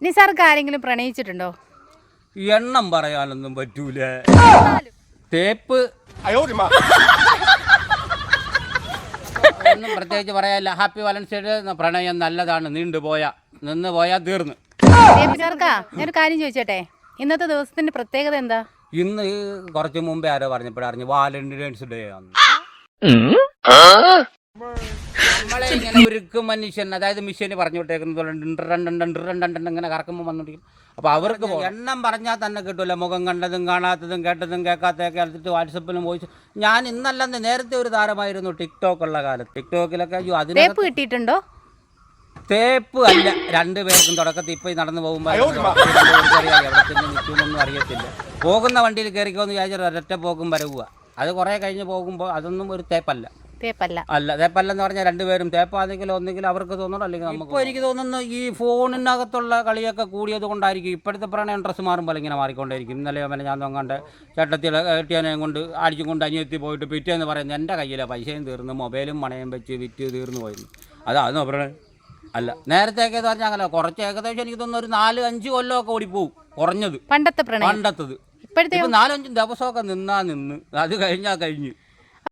നിസാർക്ക് ആരെങ്കിലും പ്രണയിച്ചിട്ടുണ്ടോ? എണ്ണം പറയാനൊന്നും പറ്റൂല. തേപ്പ് ഒന്നും പ്രത്യേകിച്ച് പറയാനില്ല. Happy Valentine's day. പ്രണയം നല്ലതാണ്, നിന്ന് പോയാ തീർന്നു. നിസാർക്കാ ഞാനൊരു കാര്യം ചോദിച്ചോട്ടെ, ഇന്നത്തെ ദിവസത്തിന്റെ പ്രത്യേകത എന്താ? ഇന്ന് കുറച്ച് മുമ്പേ ആരോ പറഞ്ഞപ്പോഴറിഞ്ഞു വാലന്റൈൻസ് ഡേ ആണ്. നമ്മളെ ഇങ്ങനെ ഒരുക്കും മനുഷ്യൻ, അതായത് മിഷ്യന് പറഞ്ഞു വിട്ടേക്കുന്നത് ഇങ്ങനെ കറക്കുമ്പോൾ വന്നോണ്ടിരിക്കും. അപ്പോൾ അവർക്ക് എണ്ണം പറഞ്ഞാൽ തന്നെ കിട്ടൂല. മുഖം കണ്ടതും കാണാത്തതും കേട്ടതും കേൾക്കാത്തതൊക്കെ എടുത്തിട്ട് വാട്സപ്പിലും വോയിസ്. ഞാൻ ഇന്നല്ലെന്ന് നേരത്തെ ഒരു താരമായിരുന്നു ടിക്ടോക്ക് ഉള്ള കാലത്ത്. ടിക്ടോക്കിലൊക്കെ തേപ്പ് കിട്ടിയിട്ടുണ്ടോ? തേപ്പ് അല്ല, രണ്ടുപേർക്കും തുടക്കത്തിൽ ഇപ്പം നടന്നു പോകുമ്പോൾ എവിടെ ചെന്ന് നിൽക്കുമെന്നൊന്നും അറിയത്തില്ല. പോകുന്ന വണ്ടിയിൽ കയറിക്കോന്ന് വിചാരിച്ചാൽ ഒരൊറ്റ പോക്കും വരവുക. അത് കുറേ കഴിഞ്ഞ് പോകുമ്പോൾ അതൊന്നും ഒരു തേപ്പല്ല. തേപ്പല്ലെന്ന് പറഞ്ഞാൽ രണ്ടുപേരും തേപ്പാണെങ്കിലും ഒന്നെങ്കിലും അവർക്ക് തോന്നണം, അല്ലെങ്കിൽ നമുക്ക്. ഇപ്പോൾ എനിക്ക് തോന്നുന്നു ഈ ഫോണിനകത്തുള്ള കളിയൊക്കെ കൂടിയത് കൊണ്ടായിരിക്കും ഇപ്പോഴത്തെ പ്രണയം ഡ്രസ്സ് മാറുമ്പോൾ ഇങ്ങനെ മാറിക്കൊണ്ടേയിരിക്കും. ഇന്നലെ ഞാൻ നോക്കാണ്ട് ചേട്ടത്തിയുടെ കെട്ടിയനെയും കൊണ്ട് അടിച്ചും കൊണ്ട് അനിയത്തി പോയിട്ട് പിറ്റേന്ന് പറയുന്നത് എൻ്റെ കയ്യിലെ പൈസയും തീർന്നു, മൊബൈലും മണയും വെച്ച് വിറ്റ് തീർന്നു പോയിരുന്നു. അതാണോ പ്രണയം? അല്ല. നേരത്തേക്കെന്ന് പറഞ്ഞാൽ അങ്ങനെ കുറച്ച് ഏകദേശം എനിക്ക് തോന്നുന്നു ഒരു 4-5 കൊല്ലമൊക്കെ ഓടിപ്പോവും കുറഞ്ഞത്. പണ്ടത്തത് ഇപ്പം 4-5 ദിവസമൊക്കെ നിന്ന് അത് കഴിഞ്ഞാൽ കഴിഞ്ഞ്.